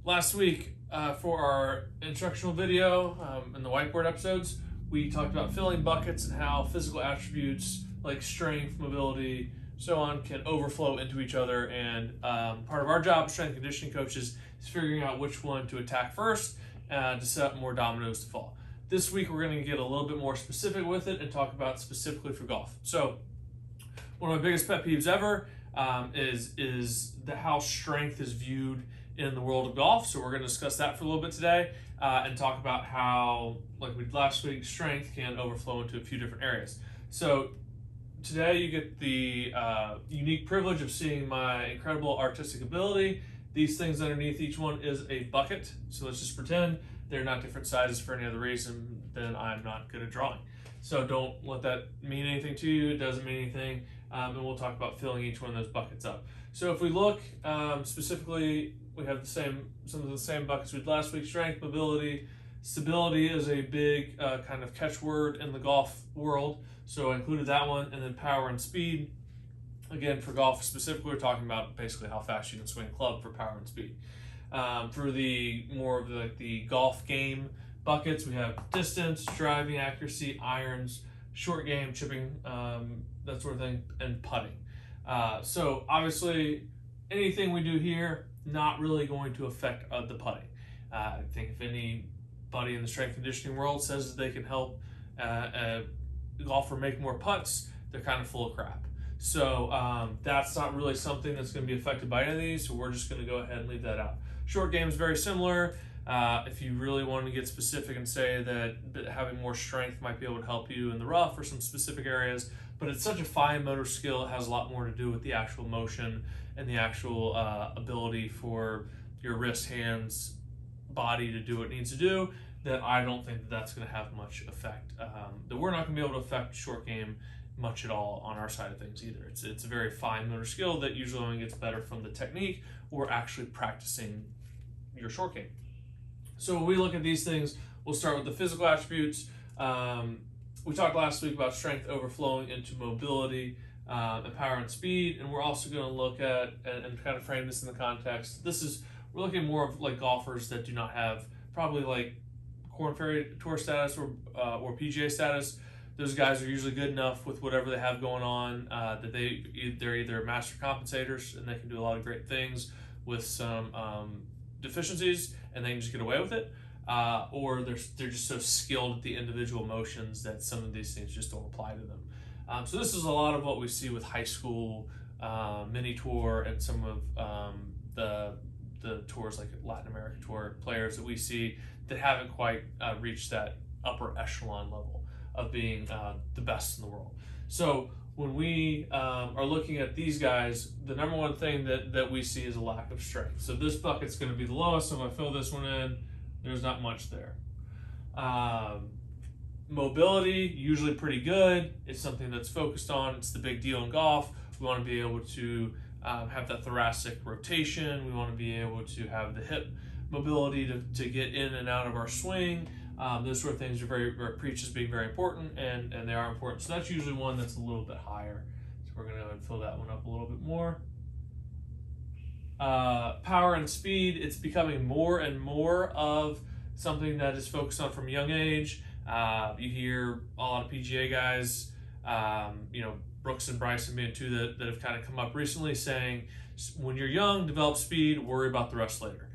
Last week for our instructional video in the whiteboard episodes, we talked about filling buckets and how physical attributes like strength, mobility, so on can overflow into each other. And part of our job as strength conditioning coaches is figuring out which one to attack first to set up more dominoes to fall. This week we're going to get a little bit more specific with it and talk about specifically for golf. So one of my biggest pet peeves ever is how strength is viewed in the world of golf. So we're going to discuss that for a little bit today and talk about how, like we did last week, strength can overflow into a few different areas. So today you get the unique privilege of seeing my incredible artistic ability. These things underneath each one is a bucket. So let's just pretend they're not different sizes for any other reason than I'm not good at drawing. So don't let that mean anything to you. It doesn't mean anything. And we'll talk about filling each one of those buckets up. So if we look specifically, we have some of the same buckets we did last week: strength, mobility. Stability is a big kind of catchword in the golf world. So I included that one, and then power and speed. Again, for golf specifically, we're talking about basically how fast you can swing a club for power and speed. For the more of the golf game buckets, we have distance, driving accuracy, irons, short game, chipping, that sort of thing, and putting. So obviously, anything we do here, not really going to affect the putting. I think if anybody in the strength conditioning world says that they can help a golfer make more putts, they're kind of full of crap. So that's not really something that's going to be affected by any of these, so we're just going to go ahead and leave that out. Short game is very similar. If you really want to get specific and say that having more strength might be able to help you in the rough or some specific areas, but it's such a fine motor skill, it has a lot more to do with the actual motion and the actual ability for your wrist, hands, body to do what it needs to do, that I don't think that's going to have much effect. That we're not going to be able to affect short game much at all on our side of things either. It's a very fine motor skill that usually only gets better from the technique or actually practicing your short game. So when we look at these things, we'll start with the physical attributes. We talked last week about strength overflowing into mobility and power and speed, and we're also going to look at and kind of frame this in the context. We're looking more of like golfers that do not have probably like Korn Ferry Tour status or PGA status. Those guys are usually good enough with whatever they have going on that they're either master compensators and they can do a lot of great things with some deficiencies and they can just get away with it, or they're just so skilled at the individual motions that some of these things just don't apply to them. So this is a lot of what we see with high school mini tour and some of the tours like Latin American tour players that we see that haven't quite reached that upper echelon level of being the best in the world. So when we are looking at these guys, the number one thing that we see is a lack of strength. So this bucket's going to be the lowest. So if I fill this one in, there's not much there. Mobility, usually pretty good. It's something that's focused on. It's the big deal in golf. We want to be able to have that thoracic rotation. We want to be able to have the hip mobility to get in and out of our swing. Those sort of things are preached as being very important, and they are important. So that's usually one that's a little bit higher. So we're going to go ahead and fill that one up a little bit more. Power and speed, it's becoming more and more of something that is focused on from a young age. You hear a lot of PGA guys, Brooks and Bryson being two that have kind of come up recently saying, when you're young, develop speed, worry about the rest later.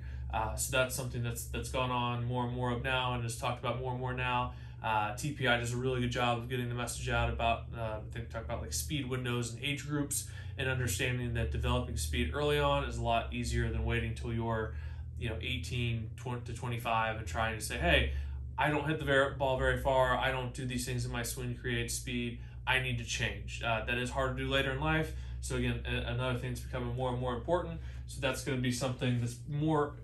So that's something that's gone on more and more of now and is talked about more and more now. TPI does a really good job of getting the message out about, they talk about like speed windows and age groups and understanding that developing speed early on is a lot easier than waiting till you're 18 to 25 and trying to say, hey, I don't hit the ball very far, I don't do these things in my swing to create speed, I need to change. That is hard to do later in life. So again, another thing that's becoming more and more important. So that's going to be something that's more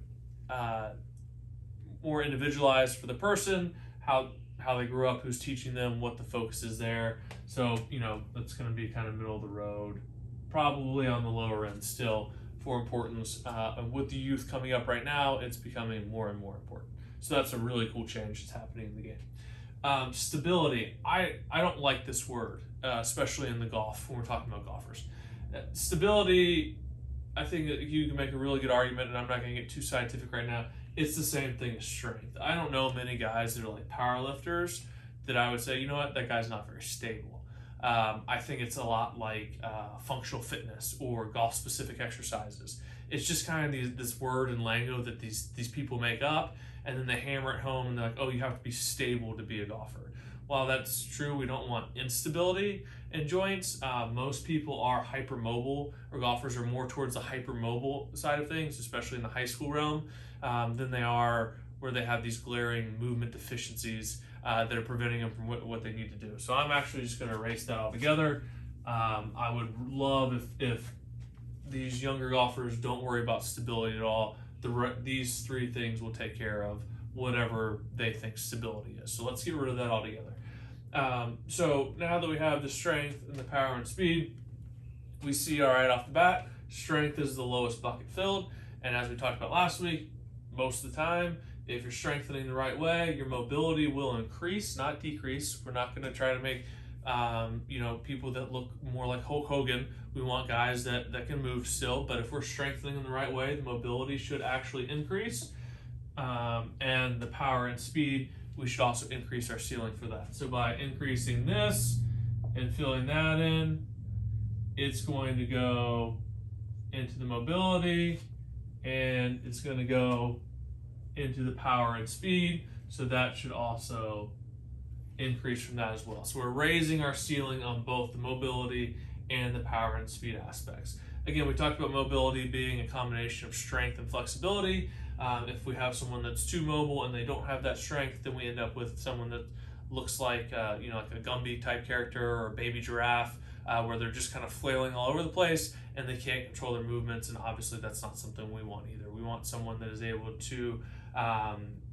individualized for the person, how they grew up, who's teaching them, what the focus is there. So that's going to be kind of middle of the road, probably on the lower end still for importance. With the youth coming up right now, it's becoming more and more important. So that's a really cool change that's happening in the game. Stability, I don't like this word, especially in the golf when we're talking about golfers. Stability I think that you can make a really good argument, and I'm not going to get too scientific right now. It's the same thing as strength. I don't know many guys that are like power lifters that I would say, you know what, that guy's not very stable. I think it's a lot like functional fitness or golf-specific exercises. It's just kind of this word and lingo that these people make up, and then they hammer it home, and they're like, oh, you have to be stable to be a golfer. While that's true, we don't want instability in joints. Most people are hypermobile, or golfers are more towards the hypermobile side of things, especially in the high school realm, than they are where they have these glaring movement deficiencies that are preventing them from what they need to do. So I'm actually just going to erase that altogether. I would love if these younger golfers don't worry about stability at all. These three things will take care of whatever they think stability is. So let's get rid of that altogether. So now that we have the strength and the power and speed, we see, all right, off the bat, strength is the lowest bucket filled. And as we talked about last week, most of the time, if you're strengthening the right way, your mobility will increase, not decrease. We're not going to try to make people that look more like Hulk Hogan. We want guys that can move still, but if we're strengthening in the right way, the mobility should actually increase. And the power and speed, we should also increase our ceiling for that. So by increasing this and filling that in, it's going to go into the mobility, and it's going to go into the power and speed. So that should also increase from that as well. So we're raising our ceiling on both the mobility and the power and speed aspects. Again, we talked about mobility being a combination of strength and flexibility. If we have someone that's too mobile and they don't have that strength, then we end up with someone that looks like like a Gumby type character or a baby giraffe, where they're just kind of flailing all over the place and they can't control their movements. And obviously that's not something we want either. We want someone that is able to,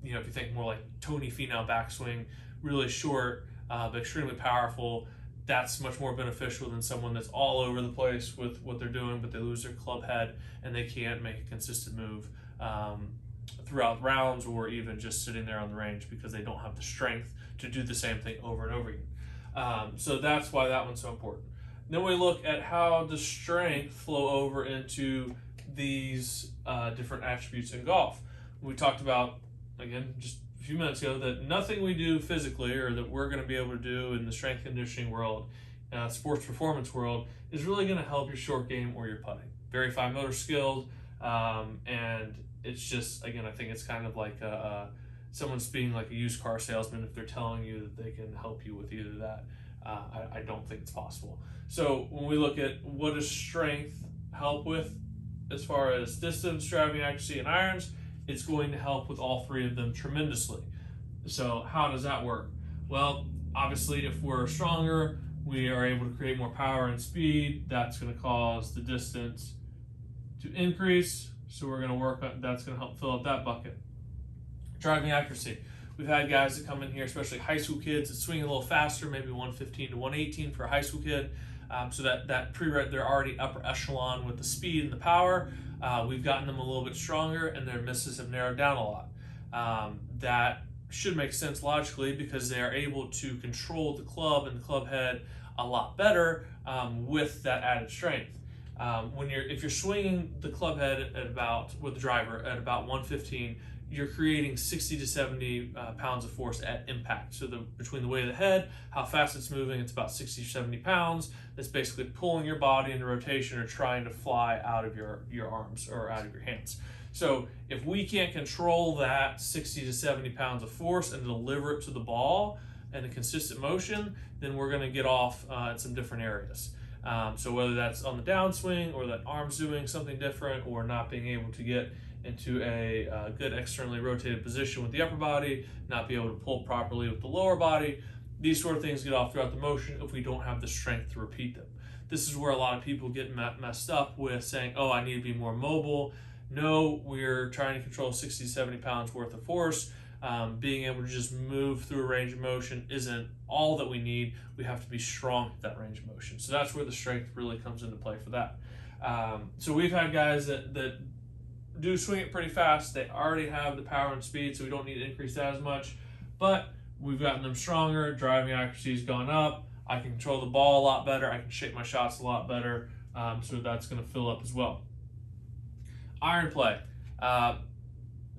if you think more like Tony Finau backswing, really short, but extremely powerful. That's much more beneficial than someone that's all over the place with what they're doing, but they lose their club head and they can't make a consistent move throughout rounds, or even just sitting there on the range because they don't have the strength to do the same thing over and over again. So that's why that one's so important. Then we look at how does strength flow over into these different attributes in golf. We talked about, again, just a few minutes ago, that nothing we do physically or that we're going to be able to do in the strength conditioning world, sports performance world, is really going to help your short game or your putting. Very fine motor skills, and it's just, again, I think it's kind of like someone's being like a used car salesman if they're telling you that they can help you with either that. I don't think it's possible. So when we look at what does strength help with as far as distance, driving accuracy, and irons, it's going to help with all three of them tremendously. So how does that work? Well, obviously, if we're stronger, we are able to create more power and speed. That's going to cause the distance to increase. So we're going to work on, that's going to help fill up that bucket. Driving accuracy. We've had guys that come in here, especially high school kids, that swing a little faster, maybe 115 to 118 for a high school kid. So that they're already upper echelon with the speed and the power. We've gotten them a little bit stronger, and their misses have narrowed down a lot. That should make sense logically because they are able to control the club and the club head a lot better with that added strength. If you're swinging the club head with the driver at about 115, you're creating 60 to 70 pounds of force at impact. So between the weight of the head, how fast it's moving, it's about 60 or 70 pounds. That's basically pulling your body into rotation or trying to fly out of your arms or out of your hands. So if we can't control that 60 to 70 pounds of force and deliver it to the ball in a consistent motion, then we're going to get off in some different areas. So whether that's on the downswing or that arm's doing something different or not being able to get into a good externally rotated position with the upper body, not be able to pull properly with the lower body, these sort of things get off throughout the motion if we don't have the strength to repeat them. This is where a lot of people get messed up with saying, oh, I need to be more mobile. No, we're trying to control 60, 70 pounds worth of force. Being able to just move through a range of motion isn't all that we need. We have to be strong at that range of motion. So that's where the strength really comes into play for that. So we've had guys that do swing it pretty fast. They already have the power and speed, so we don't need to increase that as much. But we've gotten them stronger. Driving accuracy's gone up. I can control the ball a lot better. I can shape my shots a lot better. So that's going to fill up as well. Iron play.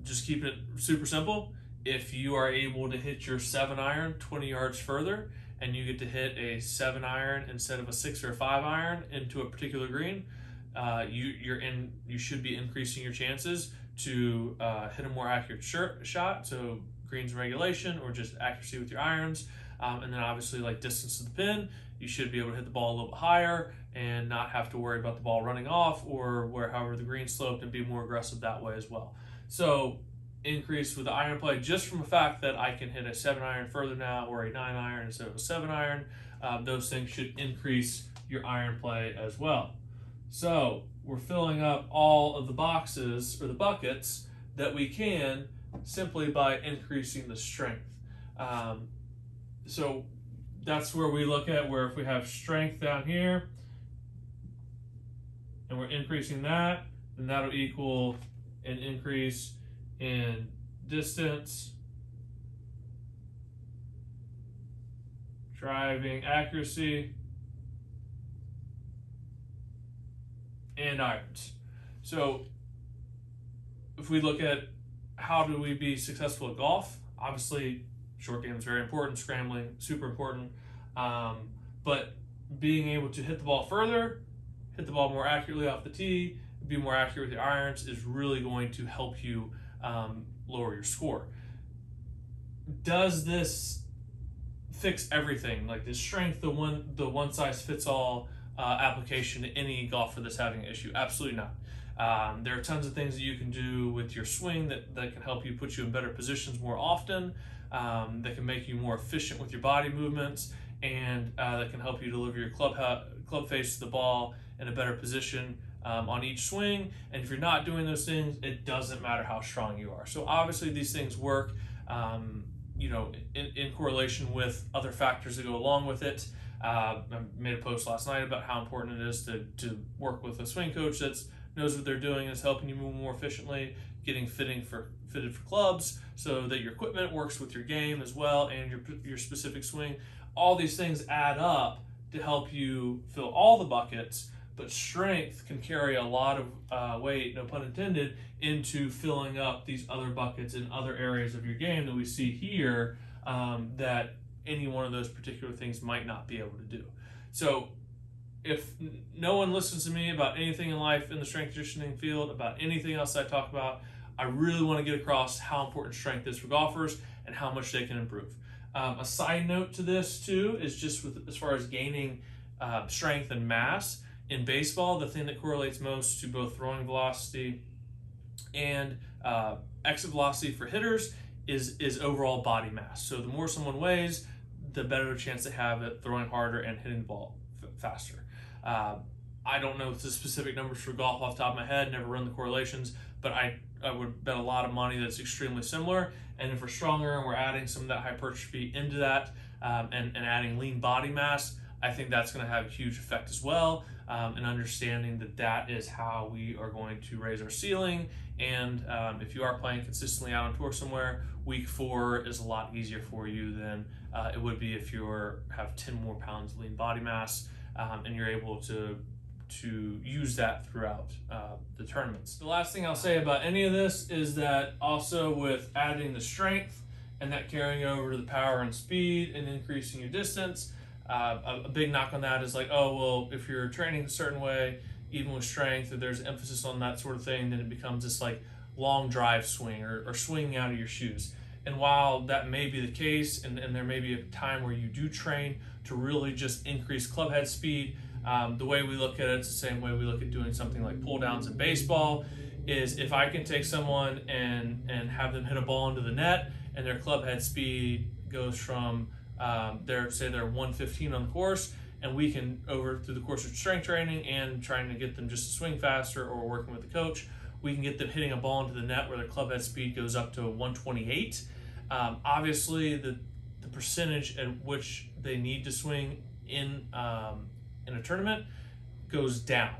Just keeping it super simple. If you are able to hit your 7-iron 20 yards further, and you get to hit a 7-iron instead of a 6 or a 5-iron into a particular green, you should be increasing your chances to hit a more accurate shot. So greens regulation or just accuracy with your irons, and then obviously like distance to the pin, you should be able to hit the ball a little bit higher and not have to worry about the ball running off or however the green sloped, and be more aggressive that way as well. So increase with the iron play just from the fact that I can hit a 7-iron further now or a 9-iron instead of a 7-iron. Those things should increase your iron play as well. So we're filling up all of the boxes or the buckets that we can simply by increasing the strength. So that's where we look at where if we have strength down here and we're increasing that, then that'll equal an increase in distance, driving accuracy, and irons. So if we look at how do we be successful at golf, obviously short game is very important, scrambling super important, but being able to hit the ball further, hit the ball more accurately off the tee, be more accurate with the irons is really going to help you lower your score. Does this fix everything? Like, is strength the one size fits all application to any golfer that's having an issue? Absolutely not. There are tons of things that you can do with your swing that can help you put you in better positions more often, that can make you more efficient with your body movements, and that can help you deliver your club face to the ball in a better position on each swing. And if you're not doing those things, it doesn't matter how strong you are. So obviously these things work in correlation with other factors that go along with it. I made a post last night about how important it is to work with a swing coach that knows what they're doing and is helping you move more efficiently, getting fitted for clubs so that your equipment works with your game as well and your specific swing. All these things add up to help you fill all the buckets, but strength can carry a lot of weight, no pun intended, into filling up these other buckets in other areas of your game that we see here, that any one of those particular things might not be able to do. So if no one listens to me about anything in life in the strength conditioning field, about anything else I talk about, I really want to get across how important strength is for golfers and how much they can improve. A side note to this too is just as far as gaining strength and mass. In baseball, the thing that correlates most to both throwing velocity and exit velocity for hitters is overall body mass. So the more someone weighs, the better chance they have at throwing harder and hitting the ball faster. I don't know the specific numbers for golf off the top of my head, never run the correlations, but I would bet a lot of money that's extremely similar. And if we're stronger and we're adding some of that hypertrophy into that and adding lean body mass, I think that's going to have a huge effect as well, and understanding that is how we are going to raise our ceiling. And if you are playing consistently out on tour somewhere, week 4 is a lot easier for you than it would be if you have 10 more pounds of lean body mass, and you're able to use that throughout the tournaments. The last thing I'll say about any of this is that also with adding the strength and that carrying over to the power and speed and increasing your distance, a big knock on that is like, oh, well, if you're training a certain way, even with strength, if there's emphasis on that sort of thing, then it becomes this like long drive swing or swinging out of your shoes. And while that may be the case, and there may be a time where you do train to really just increase club head speed, the way we look at it, it's the same way we look at doing something like pull downs in baseball, is if I can take someone and have them hit a ball into the net and their club head speed goes from they're 115 on the course, and we can, through the course of strength training and trying to get them just to swing faster or working with the coach, we can get them hitting a ball into the net where their club head speed goes up to 128. Obviously, the percentage at which they need to swing in a tournament goes down.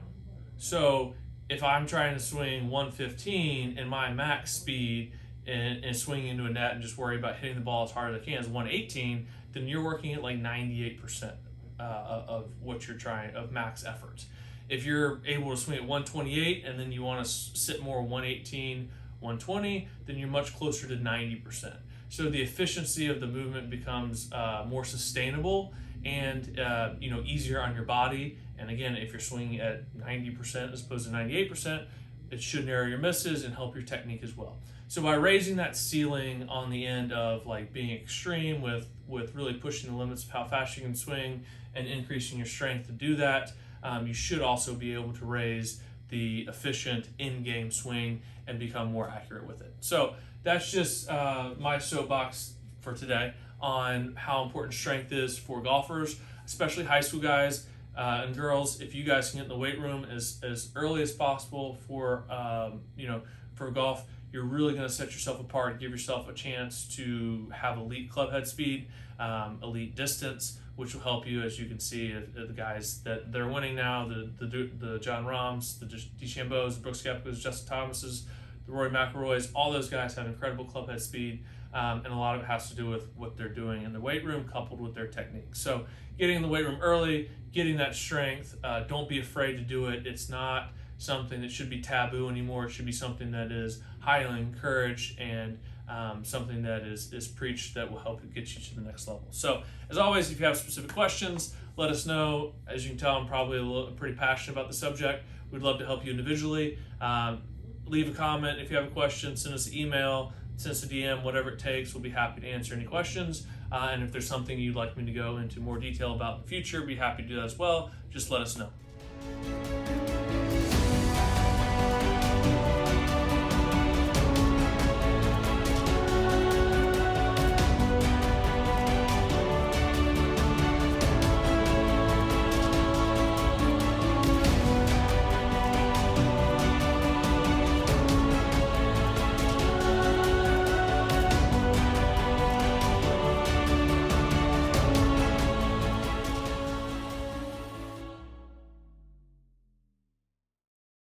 So if I'm trying to swing 115 and my max speed and swinging into a net and just worry about hitting the ball as hard as I can is 118, then you're working at like 98% of what you're trying, of max effort. If you're able to swing at 128 and then you want to sit more 118, 120, then you're much closer to 90%. So the efficiency of the movement becomes more sustainable and easier on your body. And again, if you're swinging at 90% as opposed to 98%, it should narrow your misses and help your technique as well. So by raising that ceiling on the end of like being extreme with really pushing the limits of how fast you can swing and increasing your strength to do that, you should also be able to raise the efficient in-game swing and become more accurate with it. So that's just my soapbox for today on how important strength is for golfers, especially high school guys and girls. If you guys can get in the weight room as early as possible for golf, you're really going to set yourself apart, give yourself a chance to have elite club head speed, elite distance, which will help you, as you can see, the guys that they're winning now, the John Rahms, the DeChambeaus, the Brooks Koepkas, Justin Thomases, the Rory McIlroys, all those guys have incredible club head speed, and a lot of it has to do with what they're doing in the weight room coupled with their technique. So getting in the weight room early, getting that strength, don't be afraid to do it. It's not something that should be taboo anymore. It should be something that is highly encouraged and something that is preached that will help get you to the next level. So as always, if you have specific questions, let us know. As you can tell, I'm probably pretty passionate about the subject. We'd love to help you individually. Leave a comment if you have a question, send us an email, send us a DM, whatever it takes. We'll be happy to answer any questions. And if there's something you'd like me to go into more detail about in the future, be happy to do that as well. Just let us know.